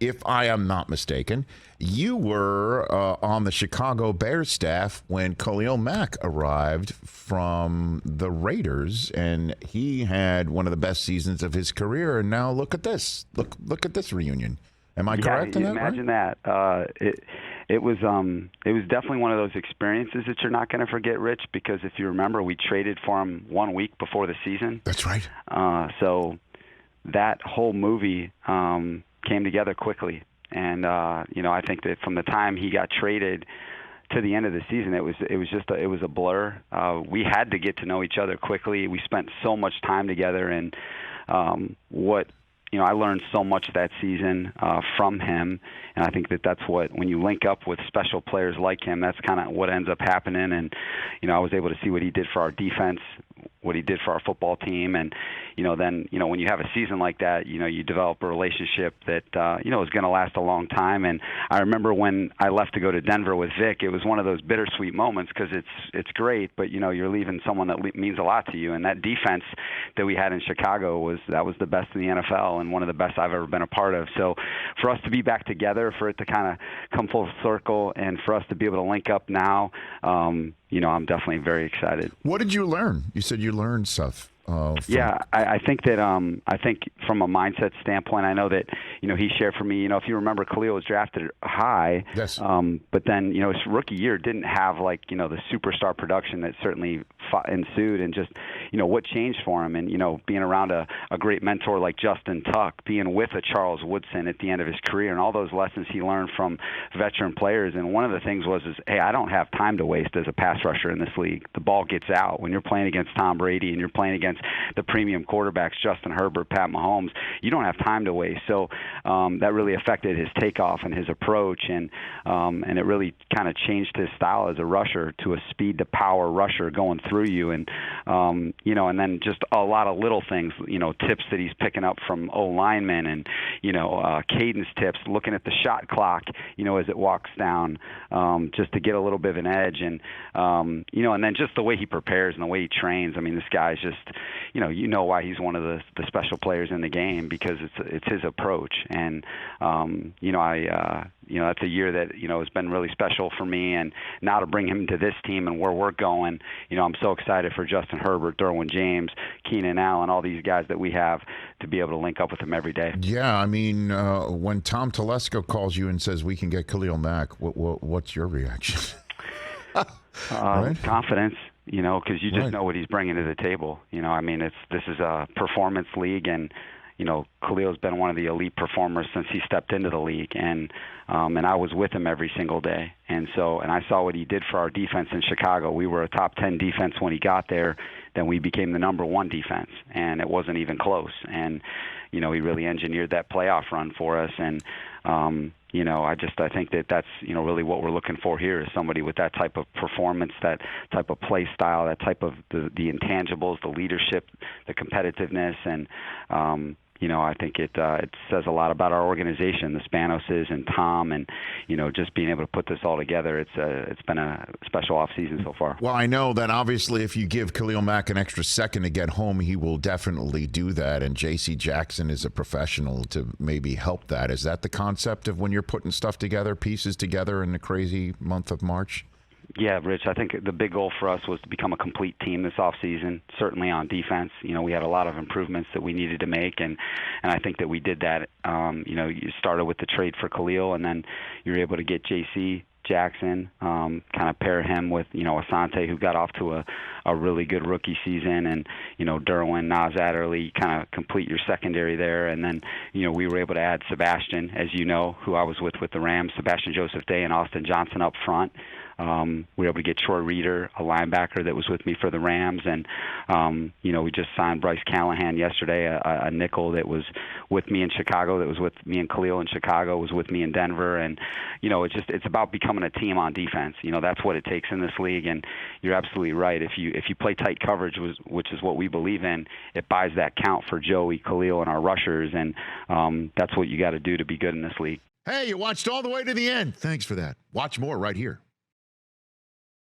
if I am not mistaken, you were on the Chicago Bears staff when Khalil Mack arrived from the Raiders, and he had one of the best seasons of his career. And now look at this. Look at this reunion. Am I correct in that? Imagine that. It was definitely one of those experiences that you're not going to forget, Rich, because if you remember, we traded for him 1 week before the season. That's right. So that whole movie came together quickly. And, I think that from the time he got traded to the end of the season, it was a blur. We had to get to know each other quickly. We spent so much time together, and I learned so much that season from him, and I think that's what, when you link up with special players like him, that's kind of what ends up happening. And, I was able to see what he did for our defense, what he did for our football team, and, then, when you have a season like that, you develop a relationship that, is going to last a long time. And I remember when I left to go to Denver with Vic, it was one of those bittersweet moments because it's great, but, you're leaving someone that means a lot to you. And that defense that we had in Chicago was the best in the NFL and one of the best I've ever been a part of. So for us to be back together, for it to kind of come full circle, and for us to be able to link up now, I'm definitely very excited. What did you learn? You said you learned stuff. I think that from a mindset standpoint, I know that he shared for me. If you remember, Khalil was drafted high. Yes. But then his rookie year didn't have the superstar production that certainly ensued, and just what changed for him, and being around a great mentor like Justin Tuck, being with a Charles Woodson at the end of his career, and all those lessons he learned from veteran players. And one of the things was, hey, I don't have time to waste as a pass rusher in this league. The ball gets out when you're playing against Tom Brady and you're playing against the premium quarterbacks, Justin Herbert, Pat Mahomes. You don't have time to waste. So that really affected his takeoff and his approach, and it really kind of changed his style as a rusher to a speed to power rusher going through you. And and then just a lot of little things, tips that he's picking up from O-linemen, and cadence tips, looking at the shot clock, as it walks down, just to get a little bit of an edge. And and then just the way he prepares and the way he trains. I mean, this guy's just, why he's one of the special players in the game, because it's his approach. And that's a year that has been really special for me. And now to bring him to this team and where we're going, I'm so excited for Justin Herbert, Derwin James, Keenan Allen, all these guys that we have, to be able to link up with him every day. Yeah, I mean, when Tom Telesco calls you and says we can get Khalil Mack, what's your reaction? Right? Confidence. Because you just know what he's bringing to the table. This is a performance league, and Khalil's been one of the elite performers since he stepped into the league, and I was with him every single day, and I saw what he did for our defense in Chicago. We were a top 10 defense when he got there. Then we became the number 1 defense, and it wasn't even close. And he really engineered that playoff run for us, and I think that's really what we're looking for here, is somebody with that type of performance, that type of play style, that type of the intangibles, the leadership, the competitiveness, and I think it says a lot about our organization, the Spanoses and Tom, and just being able to put this all together. It's been a special offseason so far. Well, I know that obviously if you give Khalil Mack an extra second to get home, he will definitely do that. And J.C. Jackson is a professional to maybe help that. Is that the concept of when you're putting stuff together, pieces together in the crazy month of March? Yeah, Rich, I think the big goal for us was to become a complete team this offseason, certainly on defense. We had a lot of improvements that we needed to make, and I think that we did that. You started with the trade for Khalil, and then you were able to get J.C. Jackson, kind of pair him with, Asante, who got off to a really good rookie season, and, Derwin, Nas Adderley, kind of complete your secondary there. And then, we were able to add Sebastian, as you know, who I was with the Rams, Sebastian Joseph Day and Austin Johnson up front. We were able to get Troy Reeder, a linebacker that was with me for the Rams, and we just signed Bryce Callahan yesterday, a nickel that was with me in Chicago, that was with me and Khalil in Chicago, was with me in Denver, and it's about becoming a team on defense. That's what it takes in this league, and you're absolutely right. If you play tight coverage, which is what we believe in, it buys that count for Joey, Khalil, and our rushers, and that's what you got to do to be good in this league. Hey, you watched all the way to the end. Thanks for that. Watch more right here.